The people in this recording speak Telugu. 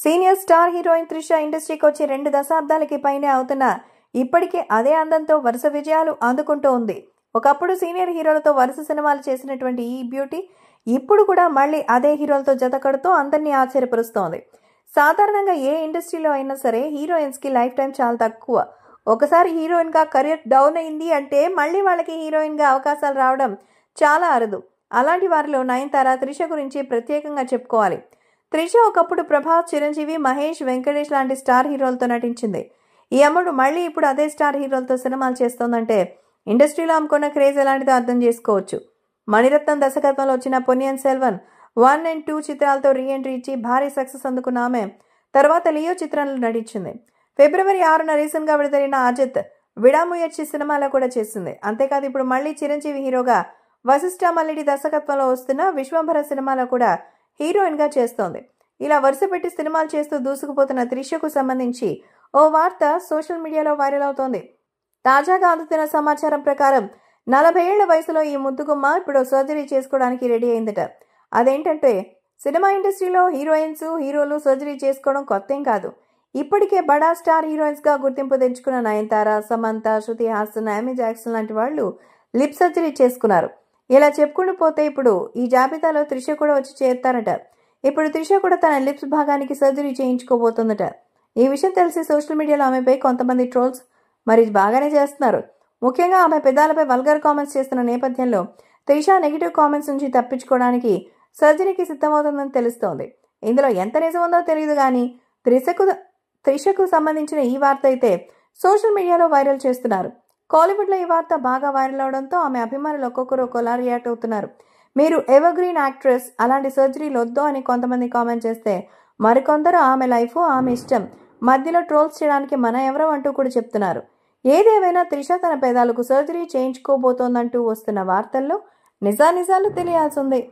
సీనియర్ స్టార్ హీరోయిన్ త్రిష ఇండస్ట్రీకి వచ్చి 2 దశాబ్దాలకి పైనే అవుతున్నా ఇప్పటికే అదే అందంతో వరుస విజయాలు అందుకుంటూ ఉంది. ఒకప్పుడు సీనియర్ హీరోలతో వరుస సినిమాలు చేసినటువంటి ఈ బ్యూటీ ఇప్పుడు కూడా మళ్ళీ అదే హీరోలతో జత కడుతూ అందరినీ ఆశ్చర్యపరుస్తోంది. సాధారణంగా ఏ ఇండస్ట్రీలో అయినా సరే హీరోయిన్స్ కి లైఫ్ టైం చాలా తక్కువ. ఒకసారి హీరోయిన్ గా కెరీర్ డౌన్ అయింది అంటే మళ్ళీ వాళ్ళకి హీరోయిన్ గా అవకాశాలు రావడం చాలా అరుదు. అలాంటి వారిలో నయనతార, త్రిష గురించి ప్రత్యేకంగా చెప్పుకోవాలి. త్రిష ఒకప్పుడు ప్రభాస్, చిరంజీవి, మహేష్, వెంకటేష్ లాంటి స్టార్ హీరోలతో నటించింది. ఈ అమ్మడు మళ్ళీ ఇప్పుడు అదే స్టార్ హీరోలతో సినిమాలు చేస్తోందంటే ఇండస్ట్రీలో అమ్ముకున్న క్రేజ్ ఎలాంటిదో అర్థం చేసుకోవచ్చు. మణిరత్నం దర్శకత్వంలో వచ్చిన పొన్నియిన్ సెల్వన్ 1 and 2 చిత్రాలతో రీఎంట్రీ ఇచ్చి భారీ సక్సెస్ అందుకున్న ఆమె తర్వాత లియో చిత్రంలో నటించింది. ఫిబ్రవరి 6న రీసెంట్ గా విడుదలైన అజిత్ విడాముయర్చి సినిమాలో కూడా చేసింది. అంతేకాదు ఇప్పుడు మళ్ళీ చిరంజీవి హీరోగా వశిష్ఠ మల్లిడి దర్శకత్వంలో వస్తున్న విశ్వంభర సినిమాలో కూడా హీరోయిన్ గా చేస్తోంది. ఇలా వరుస పెట్టి సినిమాలు చేస్తూ దూసుకుపోతున్న త్రిషకు సంబంధించి ఓ వార్త సోషల్ మీడియాలో వైరల్ అవుతోంది. తాజాగా అందుతున్న సమాచారం ప్రకారం 40 ఏళ్ల వయసులో ఈ ముద్దుగుమ్మ ఇప్పుడు సర్జరీ చేసుకోవడానికి రెడీ అయిందట. అదేంటంటే సినిమా ఇండస్ట్రీలో హీరోయిన్స్, హీరోలు సర్జరీ చేసుకోవడం కొత్తేం కాదు. ఇప్పటికే బడా స్టార్ హీరోయిన్స్ గా గుర్తింపు తెచ్చుకున్న నయనతార, సమంత, శృతి హాసన్, యామీ జాక్సన్ లాంటి వాళ్ళు లిప్ సర్జరీ చేసుకున్నారు. ఇలా చెప్పుకుంటూ పోతే ఇప్పుడు ఈ జాబితాలో త్రిష కూడా వచ్చి చేరుతారట. ఇప్పుడు త్రిష కూడా తన లిప్స్ భాగానికి సర్జరీ చేయించుకోబోతుందట. ఈ విషయం తెలిసి సోషల్ మీడియాలో ఆమెపై కొంతమంది ట్రోల్స్ మరి బాగానే చేస్తున్నారు. ముఖ్యంగా ఆమె పెదాలపై వల్గర్ కామెంట్స్ చేస్తున్న నేపథ్యంలో త్రిష నెగిటివ్ కామెంట్స్ నుంచి తప్పించుకోవడానికి సర్జరీకి సిద్ధమవుతుందని తెలుస్తోంది. ఇందులో ఎంత నిజం ఉందో తెలియదు కానీ త్రిషకు సంబంధించిన ఈ వార్త అయితే సోషల్ మీడియాలో వైరల్ చేస్తున్నారు. కాలీవుడ్ లో ఈ వార్త బాగా వైరల్ అవడంతో ఆమె అభిమానులు ఒక్కొక్కరు ఒకలా రియాక్ట్ అవుతున్నారు. మీరు ఎవర్ గ్రీన్ యాక్ట్రెస్, అలాంటి సర్జరీలు వద్దు అని కొంతమంది కామెంట్ చేస్తే మరికొందరు ఆమె లైఫ్, ఆమె ఇష్టం, మధ్యలో ట్రోల్స్ చేయడానికి మన ఎవరో అంటూ కూడా చెప్తున్నారు. ఏదేమైనా త్రిష తన పెదాలకు సర్జరీ చేయించుకోబోతోందంటూ వస్తున్న వార్తల్లో నిజానిజాలు తెలియాల్సిందే.